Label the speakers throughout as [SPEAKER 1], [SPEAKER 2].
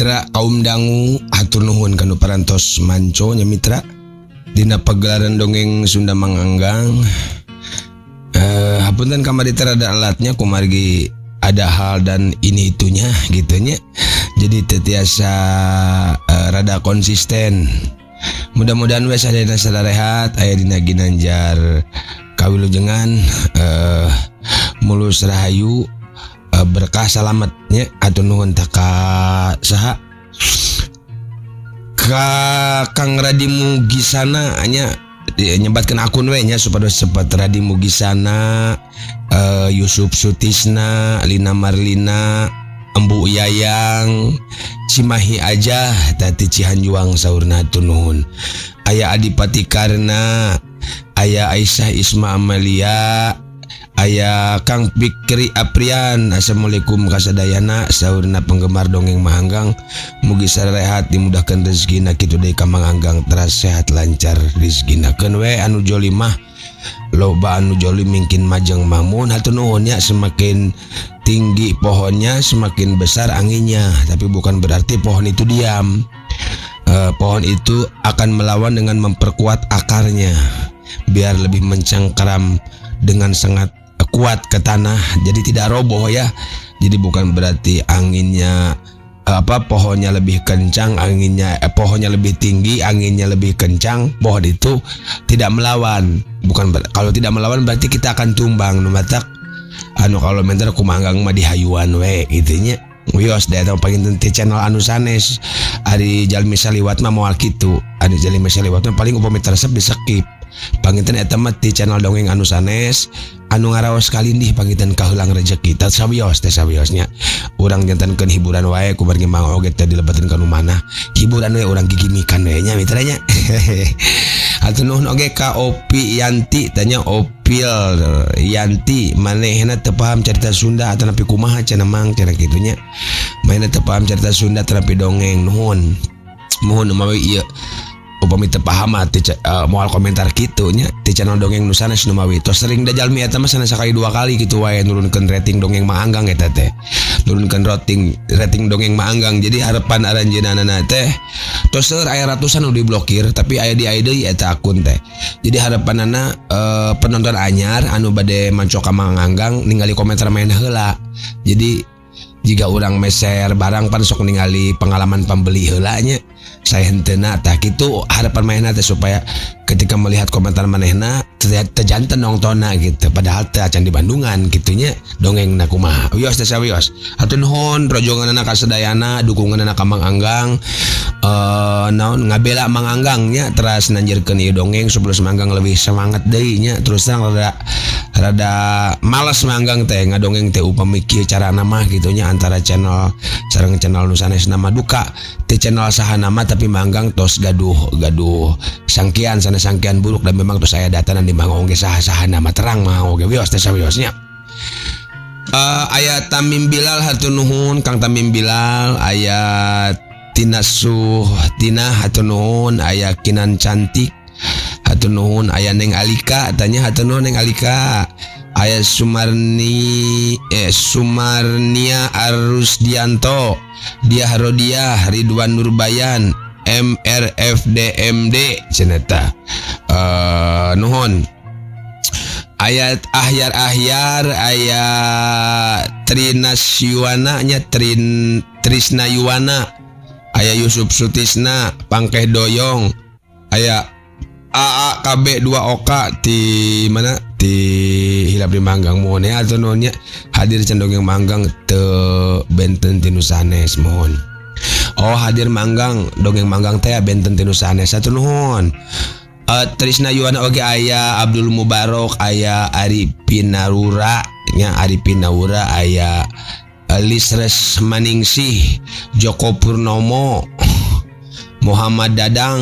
[SPEAKER 1] Mitra kaum dangu hatur nuhun kanu parantos manco nya mitra dina pagelaran dongeng Sunda Manganggang. Hapunten kamari terada alatnya kumargi ada hal dan ini itunya gitunya. Jadi tetiasa rada konsisten. Mudah-mudahan we sadayana sadarehat aya dina ginanjar kawilujengan mulus rahayu berkah salametnya atuh nuhun taka saha ka Kang Radi Mugisana nya nyebatkeun akun we nya supados sepet Radi Mugisana, Yusuf Sutisna, Lina Marlina, Embu Yayang, Cimahi aja Tati Cihanjuang saurna atuh nuhun. Aya Adipati Karna, aya Aisyah Isma Amalia, aya Kang Fikri Aprian. Assalamualaikum kasadayana saurna penggemar dongeng Manganggang. Mugi sarehat dimudahkeun rezekina kitu deui ka Manganggang teras sehat lancar rezekina. Keun we anu jolim mah loba anu jolim mungkin majeng mamun hatur nuhun nya. Semakin tinggi pohonnya semakin besar anginnya, tapi bukan berarti pohon itu diam. Pohon itu akan melawan dengan memperkuat akarnya biar lebih mencengkeram dengan sangat kuat ke tanah, jadi tidak roboh ya. Jadi bukan berarti anginnya pohonnya lebih kencang, pohonnya lebih tinggi, anginnya lebih kencang, pohon itu tidak melawan. Bukan kalau tidak melawan berarti kita akan tumbang. Numatak kalau mentar kumanggang mah dihayuan we gitunya. Wios da eta panginten ti channel anu sanes ari jalmi saliwat mah moal kitu. Ari jalmi saliwat mah paling upami resep di skip. Panginten eta mah ti channel dongeng anu sanes anu ngaraos kalindih panginten kahulang rezeki. Tah sawios teh sawiosnya. Urang jantankeun hiburan wae kumargi mang oge teh dilebetin ka nu manah. Hiburan we urang gigimikan we nya mitra nya. Atuh nuhun oge ka Opi Yanti tanya Opil Yanti manehna teu paham carita Sunda atawa nepi kumaha cenah mang cenah kitunya. Manehna teu paham carita Sunda atawa nepi dongeng nuhun. Mohon umawi ieu upami teu paham moal komentar kitu nya ti channel dongeng nu sanes nu mawi tos sering da jalmi eta mah sanes sakali dua kali kitu wae nurunkeun rating dongeng Manganggang eta teh. Nurunkeun rating dongeng Manganggang. Jadi harapan aranjeunana teh tos aya ratusan nu diblokir tapi aya di deui eta akun teh. Jadi harapanana penonton anyar anu bade manco ka Manganggang ningali komentar main heula. Jadi jika urang meser barang pan sok ningali pengalaman pembeli heula nya. Saya hentena tah kitu harapan manehna teh supaya ketika melihat komentar manehna tejanten nongtonna gitu. Padahal teh acan di Bandungan kitunya dongengna kumaha. Wios teh sawios. Hatur nuhun rojonganna kasadayana dukunganna ka Manganggang. Naon ngabela Manganggang nya teras nanjirkeun ieu dongeng supaya Manganggang lebih semangat deui nya. Terus terang rada males Manganggang teh ngadongeng teh upami kieu carana mah kitu nya antara channel sareng channel nu sanes nama duka teh channel saha nama tapi Manganggang tos gaduh sangkian sana sangkian buruk dan memang tos aya datanan di Manganggang ge saha nama terang mah oge wios teh sawiosnya. Aya Tamim Bilal hatur nuhun Kang Tamim Bilal, aya Tina hatur nuhun, aya Kinan Cantik hatur nuhun, aya Neng Alika tanya hatur nuhun Neng Alika, aya Sumarnia Arusdianto, Dia Harodiah, Ridwan Nurbayan, MRFDMD ceneta nuhun. Ayat Ahyar aya Trinasyuwana nya Trisna Yuwana, aya Yusuf Sutisna, Pangkeh Doyong, aya AAKB 2 Oka ti mana ti hilap di Manganggang mohon ya atuh nuhun nya hadir cendongeng Manganggang teu benten tinu sanes mohon. Oh hadir Manganggang dongeng Manganggang teh benten tinu sanes atuh nuhun. Trisna Yuwana oge aya Abdul Mubarok, aya Arifin Naura nya Arifin Naura, aya Lisres Maningsih, Joko Purnomo, Muhammad Dadang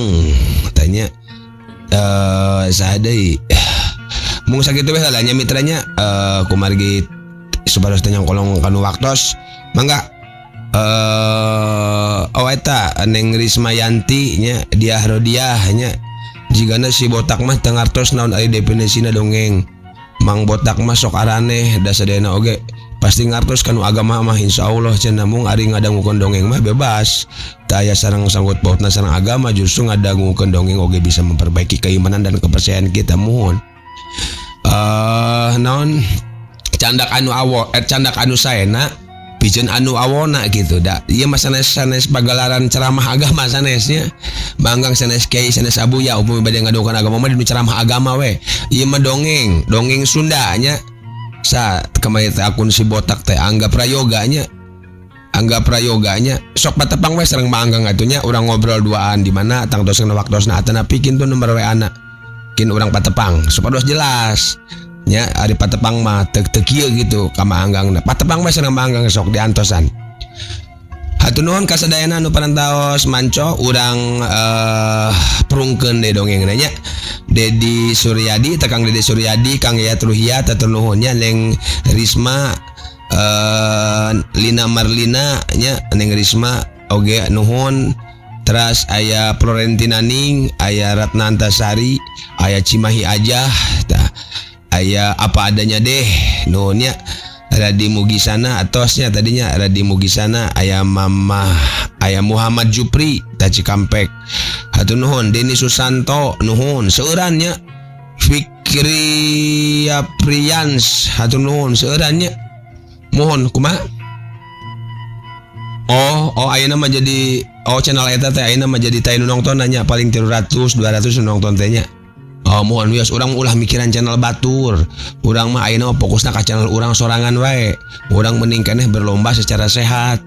[SPEAKER 1] tanya saha deui mung sakitu we heula nya mitranya kumargi supados teh nyongkolong kanu waktos mangga eta Neng Rismayanti nya Dia Rodiah nya jigana si botak mah teu ngartos naon ari definisina dongeng. Mang botak mah sok araneh da sadayana oge pasti ngartos kanu agama mah insyaallah cenah mung ari ngadangukeun dongeng mah bebas teu aya sareng sanggut pautna sareng agama justru ngadangukeun dongeng oge bisa memperbaiki keimanan dan kepercayaan kita mohon naon candak anu saena pijeun anu awona gitu da ieu mah sanes pagelaran ceramah agama sanesnya manggang sanes kiai sanes abuya upami bade ngadangukeun agama mah di ceramah agama we ieu mah dongeng Sunda nya sa kemarin akun si botak teh angga prayoganya sok patepang we sareng manggang atunya urang ngobrol duaan di mana tang dosna waktosna atana pikeun tuh nomor WA na kin urang patepang supados jelas nya ari patepang mah teu kieu gitu ka maanggangna patepang we sareng manggang sok diantosan hatur nuhun kasadayana anu parantaos manco urang perungkeun deui dongengna nya Dedi Suryadi Kang Dedi Suryadi Kang Yayat Ruhia tatur nuhunnya Neng Risma Lina Marlina nya Neng Risma oge nuhun teras aya Florentina Ning aya Ratna Antasari aya Cimahi Aja aya apa adanya deh nuhunnya Radi Mugisana atosnya tadinya Radi Mugisana aya Mama aya Muhammad Jupri ta Cikampek hatur nuhun Deni Susanto nuhun seueurannya Fikri Apriyans hatur nuhun seueurannya mohon kumaha ayeuna mah jadi channel eta teh ayeuna mah jadi tayang nonton nanya paling 300 200 nonton teh nya mohon wios urang ulah mikiran channel batur urang mah ayeuna fokusna ka channel urang sorangan wae urang mending keneh berlomba secara sehat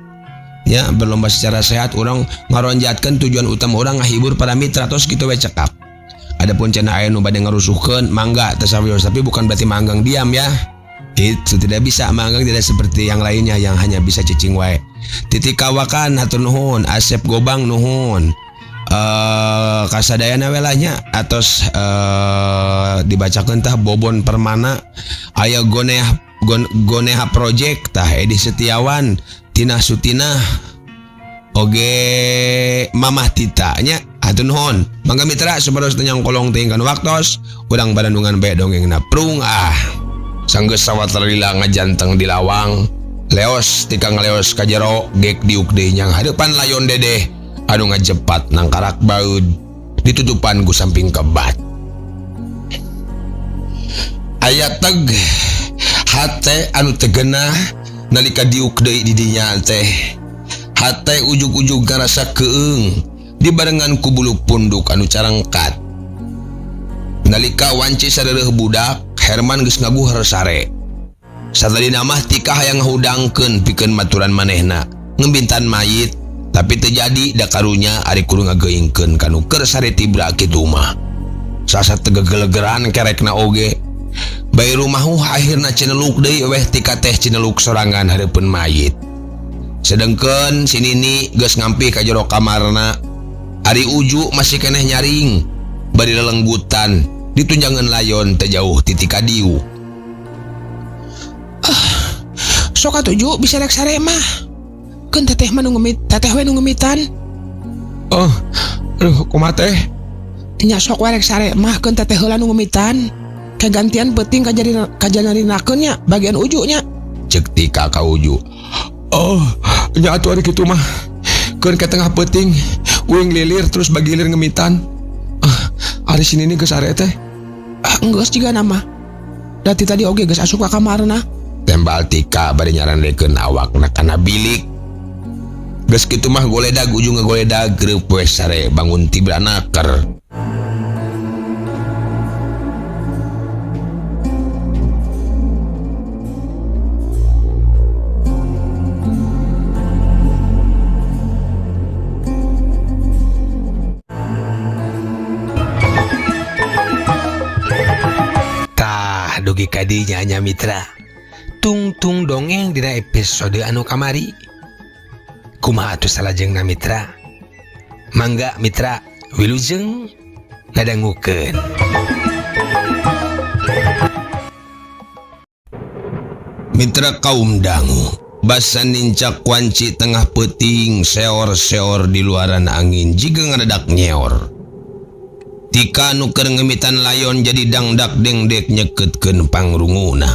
[SPEAKER 1] ya berlomba secara sehat urang ngaronjatkeun tujuan utama urang ngahibur para mitra tos kitu we cekap adapun cenah aya nu bade ngarusuhkeun mangga teu sawios tapi bukan berarti manggang diam ya itu tidak bisa manggang tidak seperti yang lainnya yang hanya bisa cicing wae Titik Kawakan hatur nuhun Asep Gobang nuhun kasadayana welanya atos dibacakeun tah Bobon Permana aya Goneha Project tah Edi Setiawan Tina Sutina oge Mamah Tita nya hatur nuhun mangga mitra supados tanyang kolong teuing waktos urang barandungan bae dongengna prung sanggeus sawatalila ngajanteng di lawang leos tikang leos ka jero gek diuk deui nyang hareupan layon dedeh anu ngajepat nang karak baud ditutupan ku samping kebat aya teg hate anu tegenah nalika diuk deui di dinya teh hate ujug-ujug ngarasa keung dibarengan ku bulu punduk anu carangkat nalika wanci sareureuh budak Herman geus ngaguher sare satadina mah tika hayang ngahudangkeun pikeun maturan manehna ngembintan mayit tapi terjadi da karunya ari kudu ngageuingkeun kanu keur sare tibra kitu mah sasa tegegelegeran kerekna oge bae rumah akhirna cineluk deui weh tika teh cineluk sorangan hareupeun mayit sedengkeun si Nini geus ngampi ka jero kamarna ari Uju masih keneh nyaring bari lelenggutan ditunjangan layon terjauh titik adiu sok atuju bisa rek sare mah keun teteh mah nu ngemit teteh we nu ngemitan aduh kumaha teh nya sok we rek sare mah keun teteh heula nu ngemitan kagantian peuting kajanarinakeun nya bagian Uju nya ceuk tika ka Uju nya atuh ari kitu mah keun ka tengah peuting uing lilir terus bagilir ngemitan ari sini nih geus sare teh geus jiga nama dati tadi oge geus asup ka kamarna tembal tika bari nyarandekeun awakna kana bilik geus kitu mah goledag Uju ngagoledag greup we sare bangun tibra naker dugi kadinya nya mitra tungtung dongeng dina episode anu kamari kumaha atuh salajengna mitra mangga mitra wilujeng ngadangukeun mitra kaum dangu basa nincak wanci tengah peuting seor-seor di luaran angin jiga ngadadak nyeor tika nu keur ngemitan layon jadi dangdak dengdek nyeketkeun pangrunguna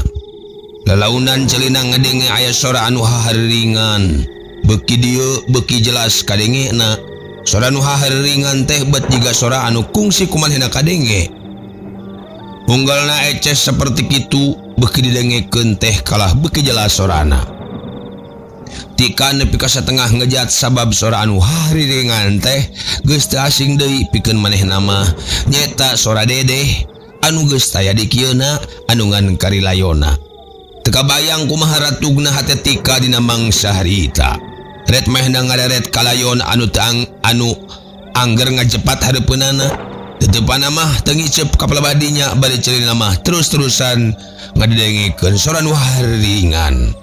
[SPEAKER 1] Lalaunan celina ngadenge aya sora anu haharingan. Beki dieu beki jelas kadenge na. Sora anu haharingan teh bet jiga sora anu kungsi kumanehna kadenge. Unggalna eces seperti kitu beki didengekeun teh kalah beki jelas sorana. Tika nepi ka satengah ngejat sabab sora anu haharingan teh geus teu asing deui pikeun manehna mah nyeta sora Dedeh anu geus taya di kieuna anu ngan karilayona. Teu kabayang kumaha ratugna hate Tika dina mangsa harita. Ret mehna ngaderet kalayon anu angger ngajepat hareupeunana. Tetepana mah teu ngicep ka palebadinya bari celina mah terus-terusan ngadengekeun sora anu haharingan.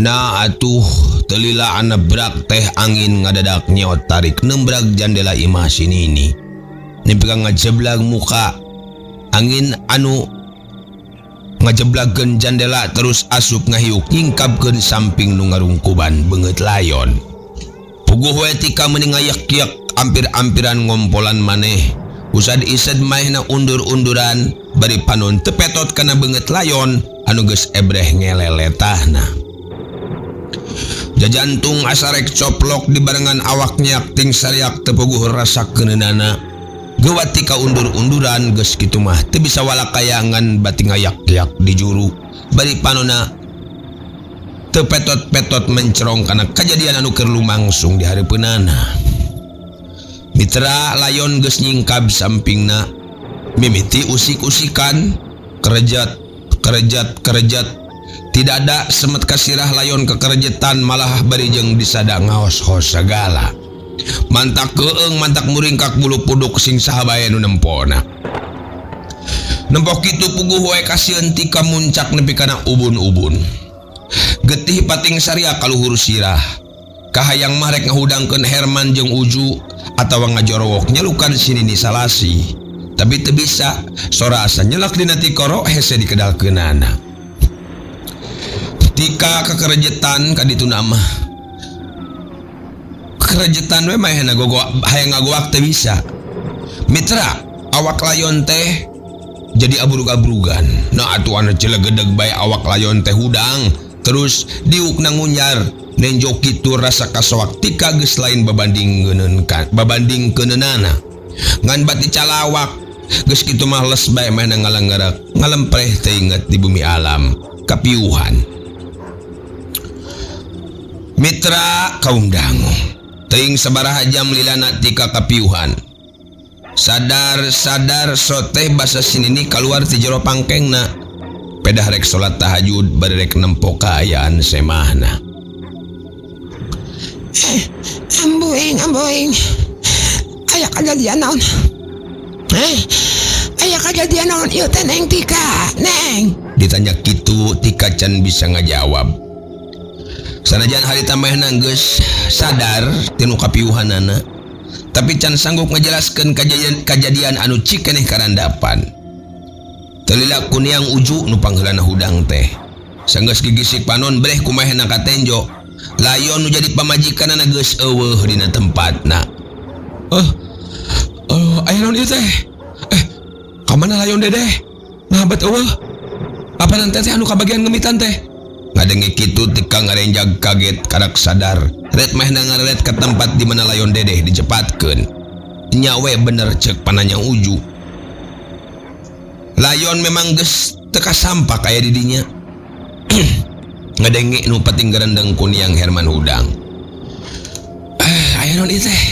[SPEAKER 1] Nah atuh telila anebrak teh angin ngadadak nyeot tarik nembrak jandela imah sinini. Nepi ka ngajeblag muka angin anu ngajeblagkeun jandela terus asup ngahiuk nyingkapkeun samping nu ngarungkuban beungeut layon. Puguh we Tika meuning ngayak-yak ampir-ampiran ngompolan maneh. Usad ised maehna undur-unduran bari panon tepetot kana beungeut layon anu geus ebreh ngeleletahna. Jajantung asarek coplok di barengan awaknya ting sariak tepuguh rasa keneunana. Geuwat Tika undur-unduran geus kitu mah teu bisa walakayangan bati ngayak-yak di juru. Bari panonna teu petot-petot mencerong kana kajadian anu keur lumangsung di hareupeunana. Mitra layon geus nyingkab sampingna. Mimiti usik-usikan, kerejat. Tidak ada semet kasirah layon kekerejetan malah barijeng disada ngaos-hos sagala. Mantak keeng mantak muringkak bulu puduk sing sahabaya nu nempona. Nempok kitu puguh wae kasieun Tika muncak nepi kana ubun-ubun. Getih pating saria kaluhur sirah. Kahayang mah rek ngahudangkeun Herman jeung Uju atawa ngajorowok nyelukan sinini salasi. Tapi teu bisa, sora asa nyelak dina tikoro hese dikedalkeunana. Tika kekerejetan kaditu nama. Kekerejetan we mah hayang ngagoak teu bisa. Mitra, awak layon teh jadi abrug-abrugan. Nah atuh anu celegedeg bae awak layon teh hudang, terus diuk nangunyar. Nenjo kitu rasa kasoak Tika geus lain babandingkeunana. Ngan bati calawak geus kitu mah les bae mah ngalanggarak ngalempreh teh inget di bumi alam kapiuhan. Mitra kaum dangu teuing sabaraha jam lilana Tika kapiuhan. Sadar soteh basa sinini keluar ti jero pangkengna. Pedah rek salat tahajud bari rek nempo kaayaan semahna. Amboing aya kejadian naon? Aya kejadian naon ieu teh Neng Tika? Neng ditanya kitu Tika can bisa ngajawab. Sanajan harita mehna geus sadar tinu kapiuhanana, tapi can sanggup ngajelaskeun kejadian anu cik keneh karandapan. Telila kuniang Uju nu pangheulana hudang teh. Sanggeus gigisik panon breh kumahena katenjo. Layon nu jadi pamajikanana geus eueuh dina tempatna. Aya naon ieu teh? Ka mana layon Dedeh? Ngabat eueuh. Apa nanti teh anu kabagian ngemitan teh? Ngadenge kitu Tika ngarenjag kaget karak sadar. Ret mehna ngaret ke tempat di mana layon Dedeh dicepatkeun. Nya we bener ceuk pananya Uju. Layon memang geus teu kasampak aya di dinya. Ngadenge nu pating gerendeng kuniang Herman hudang. Aya naon ieu teh?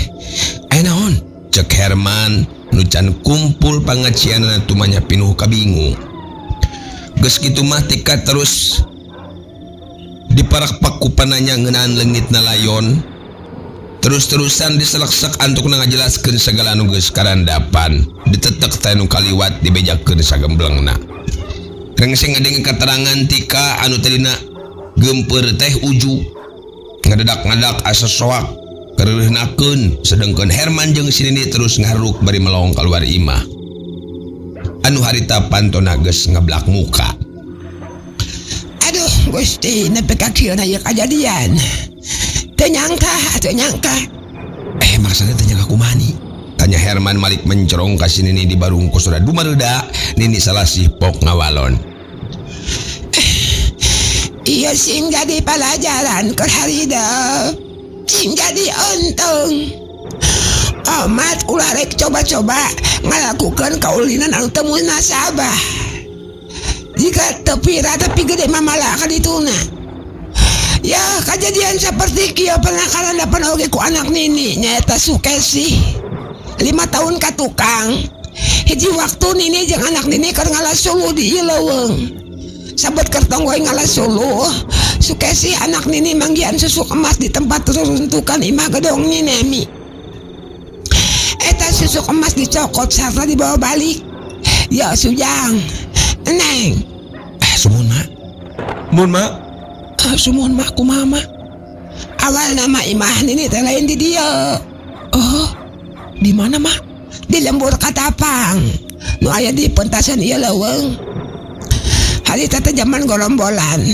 [SPEAKER 1] Aya naon? Cek Herman nu can kumpul pangacianana tumanya pinuh kabingung. Geus kitu mah Tika terus diparak paku pananya ngeunaan leungitna layon. terus-terusan diseleksek antuk ngajelaskeun sagala nu geus karandapan ditetek teh nu kaliwat dibejakeun sagemblengna. Rengseng ngadenge keterangan tika anu tadina gempeur teh Uju ngadedak-ngadak asa soak kereureuhnakeun sedengkeun Herman jeung si Nini terus ngaruk bari melong keluar imah. Anu harita pantona geus ngablak muka.
[SPEAKER 2] Aduh Gusti nepi ka kieu na ieu kajadian. Teu nyangka.
[SPEAKER 1] Maksudnya tanya kumaha ni? Tanya Herman Malik mencerong ka si Nini di barungkus udah dumareuda Nini salasih pok ngawalon.
[SPEAKER 2] Iya sing jadi pelajaran ke harideup. Sing jadi untung. Amat ulah rek coba-coba ngalakukeun kaulinan anu teu munasabah. Jika tepira tapi gede mamala ka dituna. Ya kejadian seperti kieu pernah karandapan oge ku anak Nini nyaeta Sukesi 5 tahun ka tukang. Hiji waktu Nini jeung anak Nini keur ngalasuluh di ieu leuweung. Sabet keur tong we ngalasuluh, Sukesi anak Nini manggian susu emas di tempat reruntukan imah gedong Nemi. Eta susu emas dicokot sarta dibawa balik. Ya Sujang, Neng.
[SPEAKER 1] Sumun mak.
[SPEAKER 2] Sumun mak kumaha mak? Awal nama imah Nini teh lain di dieu. Oh, di mana mak? Di lembur Katapang. Nu aya di pentasan ieu leuweung. Harita teh zaman gorombolan.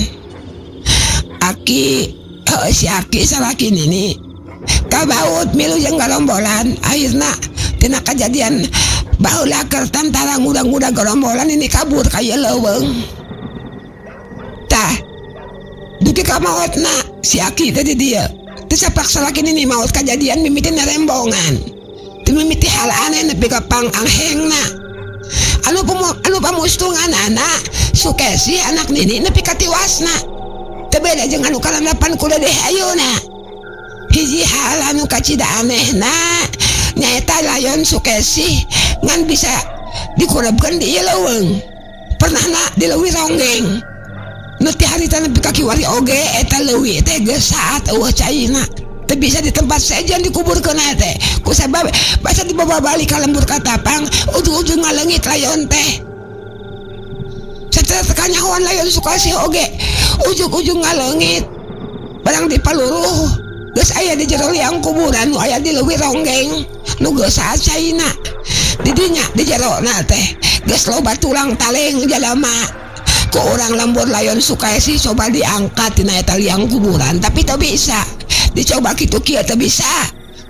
[SPEAKER 2] Si Aki salaki Nini kabaut milu jeung gorombolan. Akhirna tina kejadian baheula keur tantara nguda-nguda gorombolan ini kabur ka ieu leuweung. Tah dugi ka maotna si Aki teh di dieu. Teu sapaksa laki Nini maot kejadian mimiti narembongan. Teu mimiti hal aneh nepi ka panganghengna. Anu pamustungan anak Sukesi anak Nini nepi ka tiwasna. Teu beda jeung anu karandapan ku Dedeh ayeuna. Hiji hal anu kacida anehna nyaeta layon Sukesi ngan bisa dikurebkeun di ieu leuweung. Pernahna di leuwih ronggeng. Nu ti harita nepi ka kiwari oge eta leuwih teh geus saat eueuh caina. Teu bisa di tempat sejen dikuburkeun teh. Kusabab basa dibawa balik ka lembur Katapang ujung-ujung ngaleungit layon teh. Setelah tekanyahoan layon Sukesi oge ujung-ujung ngaleungit. Barang dipaluruh geus aya di jero liang kuburan nu aya di leuwih ronggeng nu geus saat caina. Di dinya di jerona teh geus loba tulang taleng jalema. Ku urang lembur layon Sukesi coba diangkat tina eta liang kuburan tapi teu bisa. Dicoba kitu kieu teu bisa.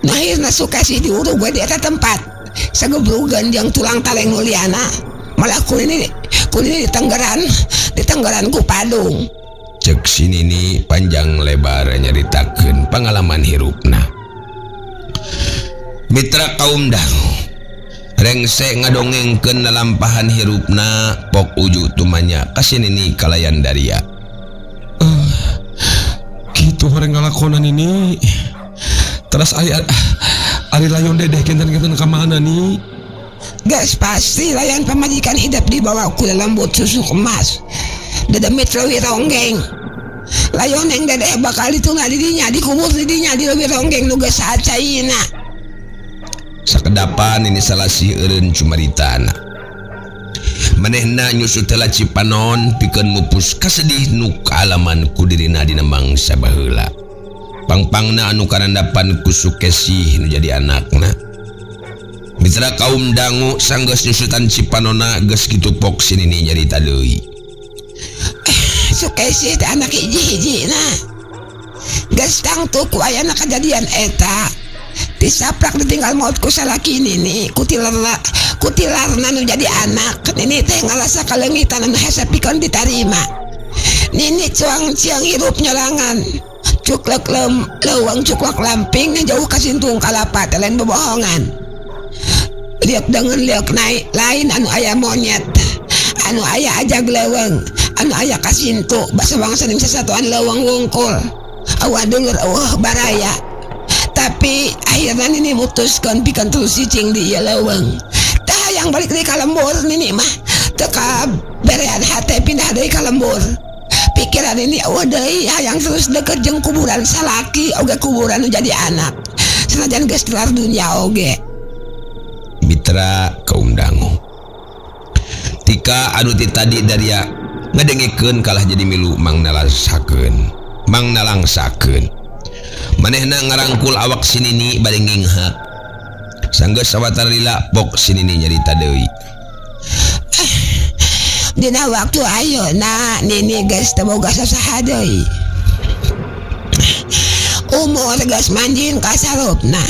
[SPEAKER 2] Nah akhirna Sukesi diurug we di eta tempat. Sagebrugeun jeung tulang taleng nu liana. Malah ku ini ditenggeran ku Padung.
[SPEAKER 1] Cek si Nini panjang lebar nyaritakeun pangalaman hirupna. Mitra kaum dangu rengse ngadongengkeun lalampahan hirupna pok Uju tumanya ka si Nini kalayan daria.
[SPEAKER 3] Kitu horeng ngalakonan ini. Terus ari layon Dedeh kenten-kenten ka mana ni?
[SPEAKER 2] Gas pasti layan pamajikan hidup di bawah ku dalam bot susu emas. Dedemit leuwih ronggeng. Layon yang Dedeh bakal dituna di dinya, dikubur di dinya di leuwih ronggeng nu geus saat caina.
[SPEAKER 1] Sakedapan ini salasi eureun cumaritana. Manehna nyusu tela Cipanon pikeun mupus kasedih nu kaalaman ku dirina dina mangsa baheula. Pangpangna anu karandapan ku Sukesi nu jadi anakna. Mitra kaum dangu sanggeus nyusutan Cipanonna geus kitu pok si Nini nyarita deui.
[SPEAKER 2] Sukesi teh anak hiji-hijina. Geus tangtu ku aya kejadian eta. Disaprak ditinggal maut ku salaki Nini kutilarna nu jadi anak. Nini teh ngalasa kaleungitan anu hese pikeun ditarima. Nini cuang ciang hirup nyerangan cuklek leuweung cuklek lamping jauh ka sintung kalapa teh lain bobohongan. Liuk dengan liuk naik lain anu aya monyet, anu aya ajag leuweung, anu aya ka sintu basa bangsa ning sasatuan leuweung wungkul. Awa dulur eueuh baraya. Tapi akhirnya Nini mutuskan pikeun terus cicing di ieu leuweung. Tah hayang balik deui ka lembur Nini mah teu kaberean hate pindah deui ka lembur. Pikiran ini eueuh deui hayang terus deket jeung kuburan salaki oge kuburan nu jadi anak. senajan geus telar dunya oge.
[SPEAKER 1] Mitra kaum dangu. Tika anu ti tadi daria ngadengikeun kalah jadi milu Mang Nalangsakeun. Manehna ngarangkul awak si Nini bade nginghak. Sanggeus sawatara lila pok si Nini nyarita deui.
[SPEAKER 2] Dina waktu ayeuna Nini geus teu boga sasaha deui. Umur geus manjing ka sarupna.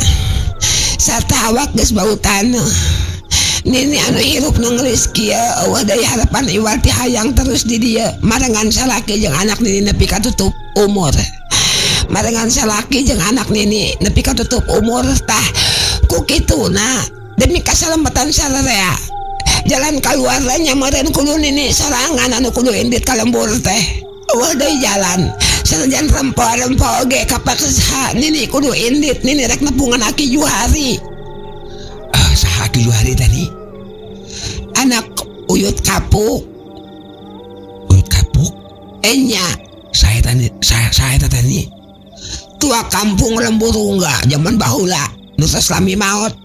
[SPEAKER 2] Sarta awak geus bautan. Nini anu hirup nu ngeulis kieu eueuh deui harapan iwal ti hayang terus di dieu marengan salaki jeung anak Nini nepi ka tutup umur. Marengan salaki jeung anak Nini nepi ka tutup umur tah ku kituna demi kasalamatan sararea. Jalan kaluar nyameureun kudu Nini sorangan anu kudu indit ka lembur teh. Eueuh deui jalan. Sanajan rempo-rempo oge kapaksa Nini kudu indit. Nini rek nepungan Aki Juhari.
[SPEAKER 1] Saha Aki Juhari tadi?
[SPEAKER 2] Anak Uyut Kapuk.
[SPEAKER 1] Uyut Kapuk?
[SPEAKER 2] Enya.
[SPEAKER 1] Saya tadi.
[SPEAKER 2] Tua kampung Lemburungga zaman baheula nu salami maot.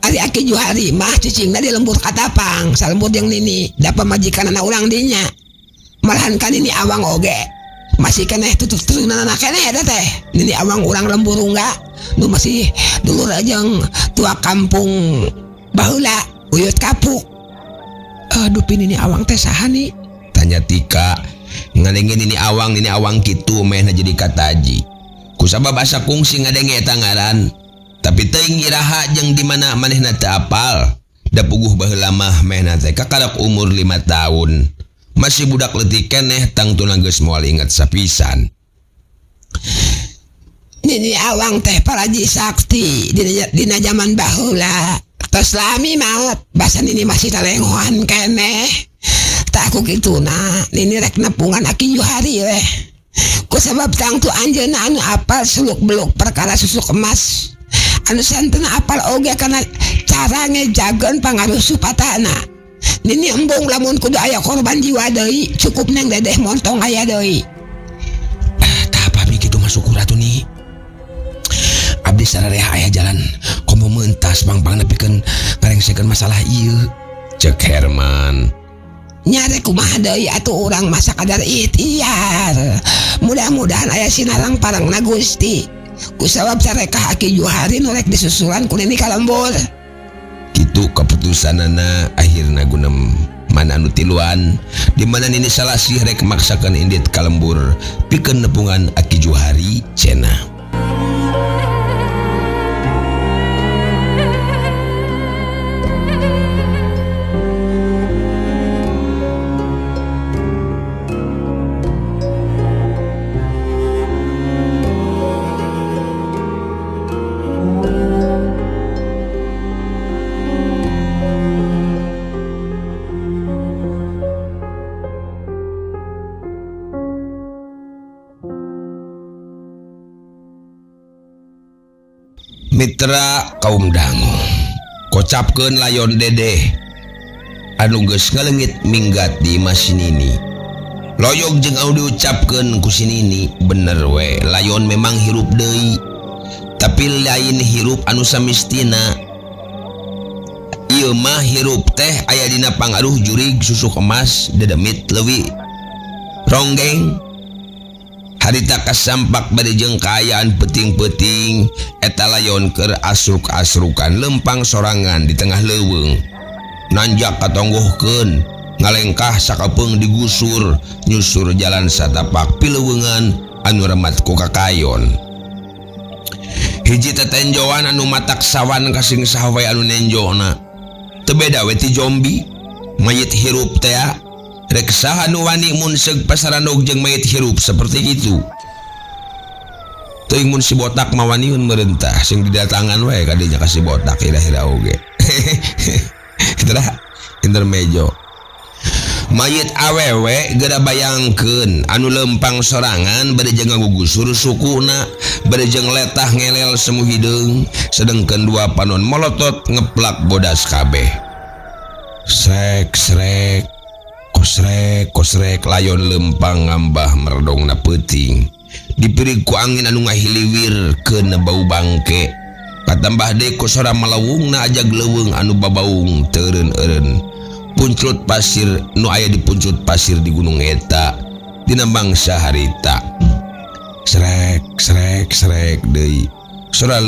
[SPEAKER 2] Ari Aki Juhari mah cicingna di lembur Katapang, salembur jeung Nini, da pamajikanna urang dinya. Malahan kan Nini awang oge. Masih keneh tutup-tutupna keneh eta teh. Nini awang urang Lemburungga nu masih dulur jeung tua kampung baheula Uyut Kapuk. Aduh Nini awang teh saha ni?
[SPEAKER 1] Tanya Tika. Ngadenge Nini awang kitu mehna jadi kataji. Kusabab asa kungsi ngadenge eta ngaran. Tapi teuing iraha jeung di mana manehna teu apal. Da puguh baheula mah mehna teh kakarak umur 5 tahun. Masih budak leutik keneh tangtuna geus moal inget sapisan.
[SPEAKER 2] Nini awang teh paraji sakti dina zaman baheula. Tos lami maot basa Nini masih talenghoan keneh. Tak ku kituna Nini rek nepungan Aki Juhari we. Kusabab tangtu anjeunna anu apal suluk-beluk perkara susuk emas. Anu santena apal oge kana cara ngejageun pangaruh supatana. Nini embung lamun kudu aya korban jiwa deui cukup neng dedeh montong aya deui.
[SPEAKER 1] Tah apa kitu mah syukur atuh ni. Abdi sarareha aya jalan komo meuntas pang-pang nepikeun ngarengsekeun masalah ieu. Cek Herman.
[SPEAKER 2] Nyare kumaha deui atuh urang masa kadar ikhtiar. Mudah-mudahan aya sinalang parangna Gusti. Kusabab sarekah Aki Juhari nu rek disusulan ku Nini ka lembur.
[SPEAKER 1] Kitu kaputusanana akhirna gunem mana anu tiluan di mana Nini Salasih rek maksakeun indit ka lembur pikeun nepungan Aki Juhari cenah. Mitra kaum dangu, kocapkeun layon dedeh anu geus ngaleungit minggat di imah si Nini. Loyog jeung anu diucapkeun ku si Nini bener we, layon memang hirup deui. Tapi lain hirup anu samistina. Ieu mah hirup teh aya dina pangaruh jurig susuk emas dedemit leuwih ronggeng. Harita kasampak bade jeung kaayaan peting-peting eta layon keur asruk-asrukan lempang sorangan di tengah leuweung. Nanjak katonggohkeun ngalengkah sakapeung digusur nyusur jalan satapak pileuweungan anu remat ku kakayon. Hiji tetenjoan anu matak sawan kasing saha wae anu nenjona. Teu beda we ti zombi. Mayit hirup teh rek saha nu wani mun seug pasarandog jeung mayit hirup seperti itu. Teuing mun si botak mah waniun meurentah sing didatangan wae ka dinya ka si botak ira-ira oge. Itulah intermejo. Mayit awewe geura bayangkeun anu lempang sorangan bade jeung ngagugusur sukuna, bade jeung letah ngelel semu hideung, sedengkeun dua panon molotot ngeplak bodas kabeh. Srek-srek kosrek layon lempang ngambah merdongna peuting dipirig ku angin anu ngahiliwir keun bau bangke Katambah deui ku sora malawungna ajag leuweung anu babaung teureun-eureun. Punclut pasir nu aya di punclut pasir di gunung eta dina mangsa harita. Srek deui. Sora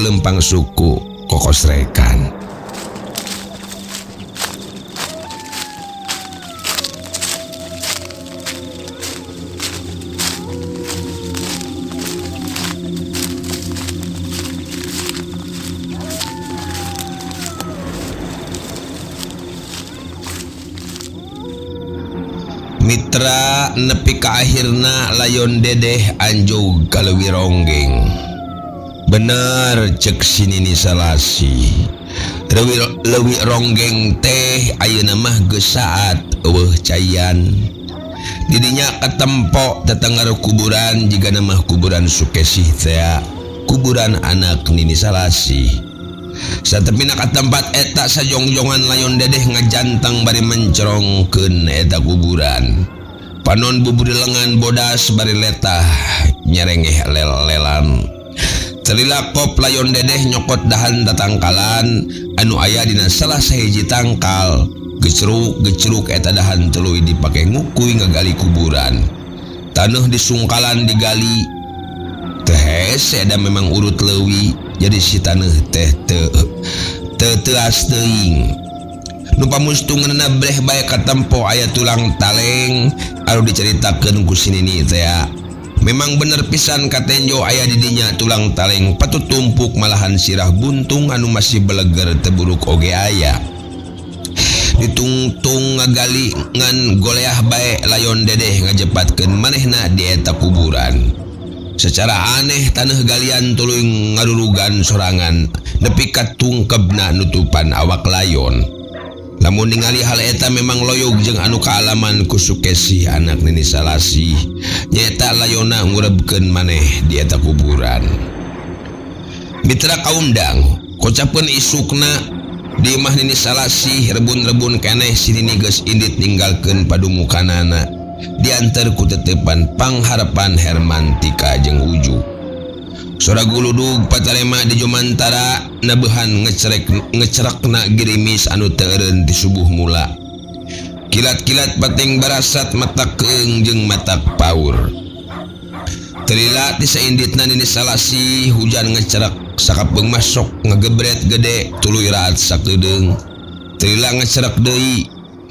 [SPEAKER 1] lempang suku kokosrekan. Mitra nepi ka akhirna layon dedeh anjog ka leuwih ronggeng. Bener cek si Nini Salasi. Leuwih ronggeng teh ayeuna mah geus saat eueuh cayan. Didinya katempo tetenggar kuburan jiga mah kuburan Sukesih teh kuburan anak Nini Salasi. Satepina ka tempat eta sajongjongan layon dedeh ngajantang bari mencerongkeun eta kuburan. Panon buburi lengan bodas bari letah nyerengeh lel-lelan. Celilakop layon dedeh nyokot dahan tatangkalan anu aya dina salah sahiji tangkal. Gecruk eta dahan tuluy dipake ngukuy ngagali kuburan. Taneuh disungkalan digali. Teh seda memang urut leuwih. Jadi si taneuh teh teas teuing. Nu pamustunganna breh bae katempo aya tulang taleng anu dicaritakeun ku si Nini teh. Memang bener pisan katenjo aya di dinya tulang taleng patut tumpuk malahan sirah buntung anu masih beleger teburuk oge aya. Ditungtung ngagali ngan goleah bae layon dedeh ngajepatkeun manehna di eta kuburan. Secara aneh taneuh galian tuluy ngarurugan sorangan nepi ka tungkebna nutupan awak layon. Lamun ningali hal eta memang loyog jeung anu kaalaman ku Sukesih anak Nini Salasi. Nyaeta layonna ngurebkeun maneh di eta kuburan. Mitra kaundang, kocapkeun isukna di imah Nini Salasi rebun-rebun keneh si Nini geus indit ninggalkeun padumukanana. Diantar ku tetepan pangharapan Hermantika jeung Uju. Sora guludug patarema di Jomantara nabehan ngecerekna girimis anu teu eureun di subuh mula. Kilat-kilat pating barasat matak keung jeung matak paur. Telila ti sainditna Nini Salasi hujan ngecerek sakapeung masok ngagebret gede tuluy raat sakedeung. Telila ngecerek deui.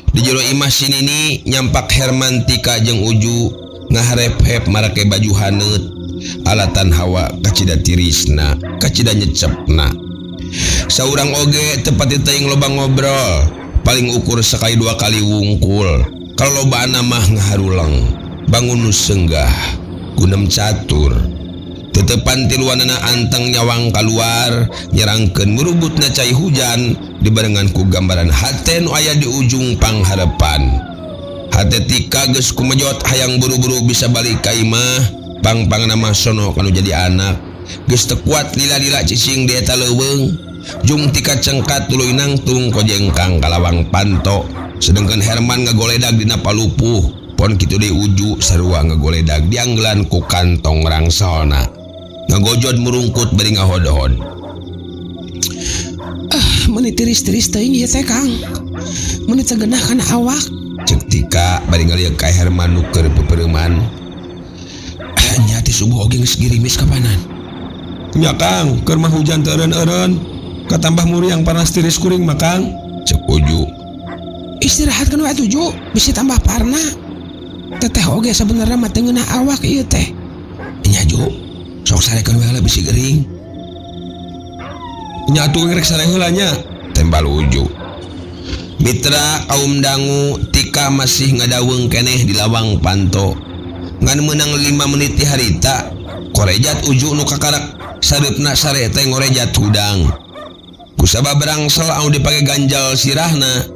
[SPEAKER 1] Di jero imah si Nini nyampak Hermantika jeung Uju ngaharep-hep marake baju haneut alatan hawa kacida tirisna kacida nyecepna. Saurang oge tepati teuing loba ngobrol paling ukur sakali dua kali wungkul. Kalau lobaana mah ngaharulang bangun nu senggah gunem catur. Tetepan tiluanana anteng nyawang keluar nyerangkeun murubutna cai hujan dibarengan ku gambaran hate nu aya di ujung pangharepan. Hate tika geus kumejot hayang buru-buru bisa balik ka imah pang-pangna mah sono kanu jadi anak. Geus teu kuat lila-lila cicing di eta leuweung. Jung tika cengkat tuluy nangtung kojengkang kalawang panto. Sedengkeun Herman ngagoledag dina palupuh. Pon kitu deui Uju sarua ngagoledag dianggelan ku kantong rangsolna. Ngagojod murungkut bari ngahodhod.
[SPEAKER 2] Meuni tiris-tiris teuing ieu teh Kang. Meuni tegenah kana awak.
[SPEAKER 1] Cek tika bari ngalieu ka Herman nu keur pepereuman. Nya ti subuh oge geus girimis kapanan.
[SPEAKER 3] Nya Kang, keur mah hujan teu eureun-eureun. Katambah muriang panas tiris kuring mah Kang.
[SPEAKER 1] Cek Uju.
[SPEAKER 2] Istirahatkeun wae Uju, bisi tambah parna. Teteh oge sabenerna mah teu ngeunah awak ieu teh.
[SPEAKER 1] Nya Ju, sok sarekeun we heula bisi gering.
[SPEAKER 3] Nya atuh rek sare heula nya.
[SPEAKER 1] Tembal Uju. Mitra kaum dangu tika masih ngadaweung keneh di lawang panto. Ngan meunang 5 menit ti harita, korejat Uju nu kakarak sareupna sare teh ngorejat hudang. Kusabab rangsel anu dipake ganjal sirahna.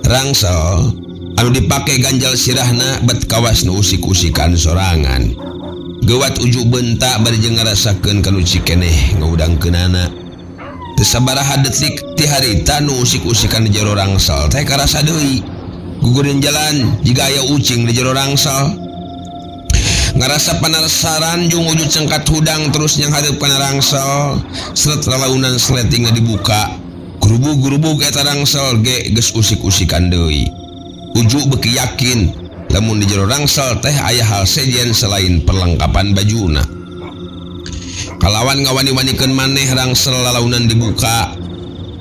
[SPEAKER 1] Rangsel anu dipake ganjal sirahna bet kawas nu usik-usikan sorangan. Gewat Uju bentak bari jeung ngarasakeun kanu cikeneh ngaudangkeunana. Teu sabaraha detik ti harita nu usik-usikan di jero rangsel teh karasa deui. Gugureun jalan jiga aya ucing di jero rangsel. Ngarasa penasaran jeung wujud cengkat hudang terus yang hadap kana rangsel. Seret lalaunan sleting dibuka. Gurubug eta rangsel ge geus usik-usikan deui. Uju beuki yakin lamun di jero rangsel teh aya hal sejen selain perlengkapan bajuna. Kalawan ngawani-wanikeun maneh rangsel lalaunan dibuka.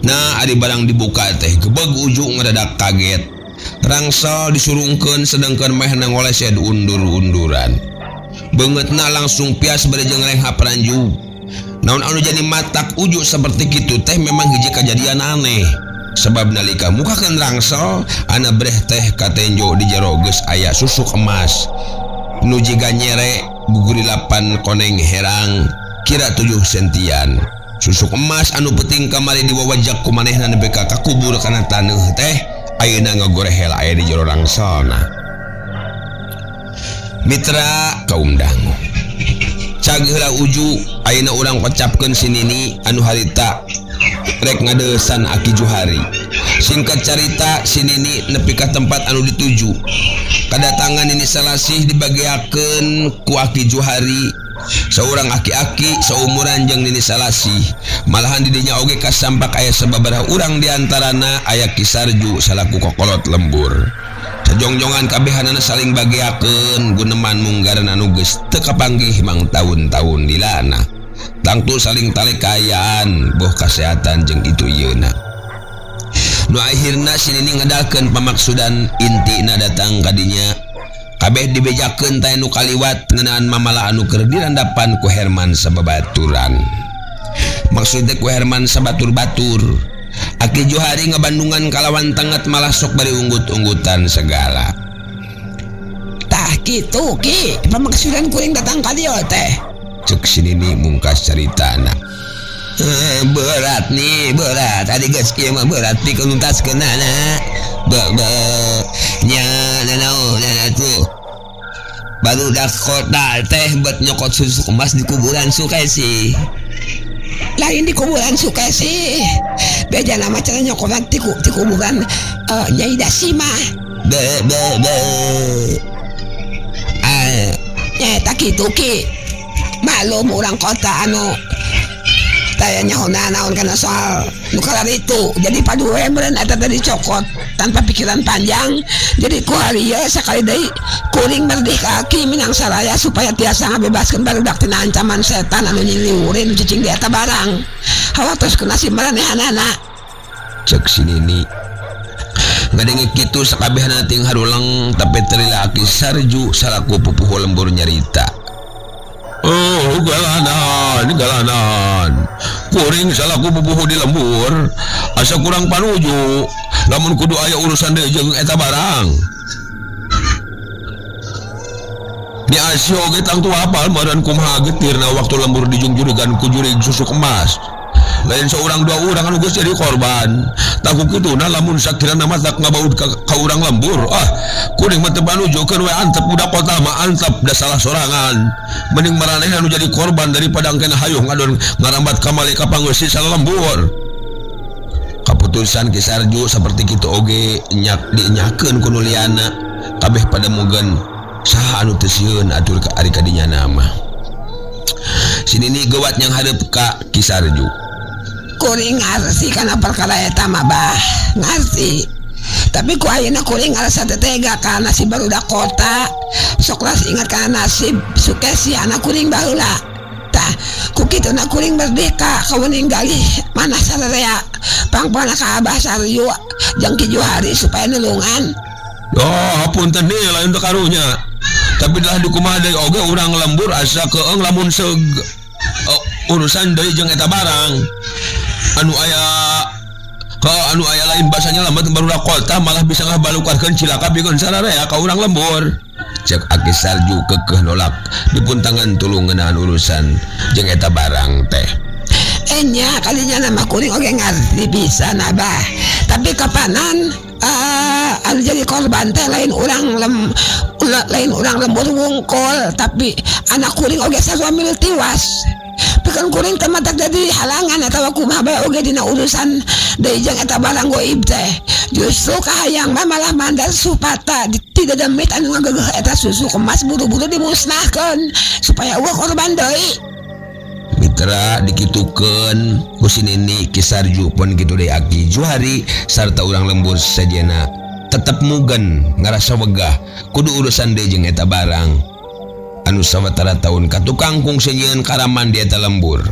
[SPEAKER 1] Nah, ari barang dibuka teh gebeg Uju ngadadak kaget. Rangsel disurungkeun sedengkeun meh ngolesed undur-unduran. Beungeutna langsung pias bari jeung renghap ranju. Naon anu jadi matak Uju seperti kitu teh memang hiji kajadian aneh. Sebab nalika mukakeun rangsel ana breh teh katenjo di jero geus aya susuk emas. Nu jiga nyere guguri 8 koneng herang kira 7 sentian. Susuk emas anu penting kamari diwawajak ku manehna nepi ka kakubur kana taneuh teh ayeuna ngagorehel aya di jero rangselna. Mitra kaum dangu. Cag heula Uju ayeuna urang kocapkeun si Nini anu harita rek ngadeusan Aki Johari. Singkat carita si Nini nepi ka tempat anu dituju. Kadatangan Nini Salasih dibagiakeun ku Aki Johari. Seorang aki-aki seumuran jeung Nini Salasih. Malahan di dinya oge kasampak aya sababaraha urang diantarana aya Ki Sarju salaku kokolot lembur. Sajongjongan kabehanana saling bagiakeun guneman munggaran anu geus teu kapanggih mang taun-taun dilana. Tangtu saling talekayaan boh kasehatan jeung itu yeuna. Nu akhirna si Nini ngedalkeun pamaksudan intina datang ka dinya. Kabeh dibejakeun teh nu kaliwat ngeunaan mamala anu keur dirandapan ku Herman sababaturan. Maksudna ku Herman sabatur-batur. Aki Johari ngabandungan kalawan tangat malah sok bari unggut-unggutan segala.
[SPEAKER 2] Tah kitu Ki, pamaksudan kuring datang ka dieu teh.
[SPEAKER 1] Cek si Nini mungkas caritana.
[SPEAKER 2] Berat nih, berat. Adi geus kieu mah berat pikeun nuntaskeunana. Nya nanaon tuh. Baru dak kota teh buat nyokot susuk emas di kuburan Sukesi. Lain di kuburan Sukesi. Beja nama cara nyokotan di kuburan Nyai Dasima. Nyata kitu Ki. Malum orang kota anu tayanya naon kana soal nukalar itu. Jadi paduwe meureun eta tadi cokot tanpa pikiran panjang. Jadi ku hari ieu sakali deui kuring merdeka Ki Minang Saraya supaya tiasa ngabebaskeun barudak tina ancaman setan anu nyiliwurin cicing di eta barang. Hawatos kena si maranehanana.
[SPEAKER 1] Cek si Nini. Ngadenge kitu sakabehna ting harulang tapi terila Ki Sarju salaku pupuh lembur nyarita. Oh galanan kuring salaku pupuh di lembur asa kurang panuju lamun kudu aya urusan deui jeung eta barang. Di asio ge tangtu hafal meureun kumaha getirna waktu lembur dijungjurigan ku jurig susuk emas. Lain seorang dua orang anu geus jadi korban. Taku kituna lamun sakirana mah tak ngabaud ka urang lembur. Kuring mah teu panujukeun we antep budak kota mah antep da salah sorangan. Mending maraneh anu jadi korban daripada engkena hayuh ngadon ngarambat ka malih ka pangeussi salembur. Kaputusan Ki Sarju saperti kitu oge dinyakeun ku nuliana. Kabeh pada mugen saha anu teu sieun atur ka ari kadinya nama. Si Nini geuwat nyang hadeup ka Ki Sarju.
[SPEAKER 2] Kuring ngarsi kana perkara eta mah bah ngarsi. Tapi ku ayeuna kuring ngarasa tetega kana si barudak kota. Sok las ingat kana nasib Sukesi anak kuring baheula. Tah ku kituna kuring merdeka kawening galih manah sararea pangpana ka Abah Saryu jeung Ki Johari supaya nulungan.
[SPEAKER 1] Punten deui lain teu karunya. Tapi dah dikumaha deui oge urang lembur asa keung lamun seug urusan deui jeung eta barang. Anu aya lain bahasanya lambat barudak kota malah bisa ngabalukarkeun cilaka pikeun sararea ka urang lembur. Cek Aki Sarju kekeh nolak dipun tangan tulung ngeunaan urusan jeung eta barang teh.
[SPEAKER 2] Enya kalinya nama kuring oge ngarti pisan Abah. Tapi kapanan anu jadi korban teh lain urang lembur wungkul tapi anak kuring oge sarua mil tiwas. Pekan kuring teh matak jadi halangan atawa kumaha bae oge dina urusan deui jeung eta barang goib teh. Justru kahayang mah malah mandar supata tidak demit anu ngageuh eta susu kemas buru-buru dimusnahkeun supaya eueuh korban deui.
[SPEAKER 1] Mitra dikitukeun ku si Nini Kisarju pun kitu deui Aki Juhari sarta urang lembur sajena tetep mugen ngarasa wegah kudu urusan deui jeung eta barang anu sawatara taun ka tukang kungsi nyieun karaman di eta lembur.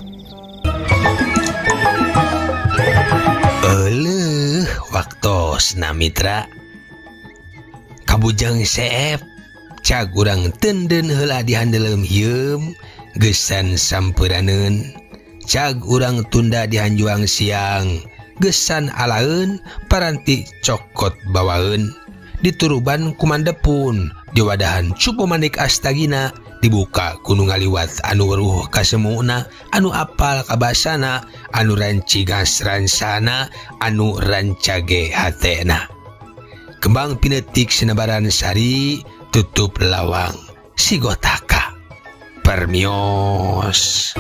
[SPEAKER 1] Euleuh waktosna mitra. Kabujang seep cag urang teunden heula dihandeleum hieum gesan sampuraneun. Cag urang tunda dihanjuang siang gesan alaeun paranti cokot bawaeun. Dituruban kumandepun diwadahan cupu manik astagina dibuka kuno ngaliwat anu weruh kasemuna anu apal kabasana anu rancigas ransana anu rancage hatena. Kembang pinetik sinebaran sari tutup lawang sigotaka permios.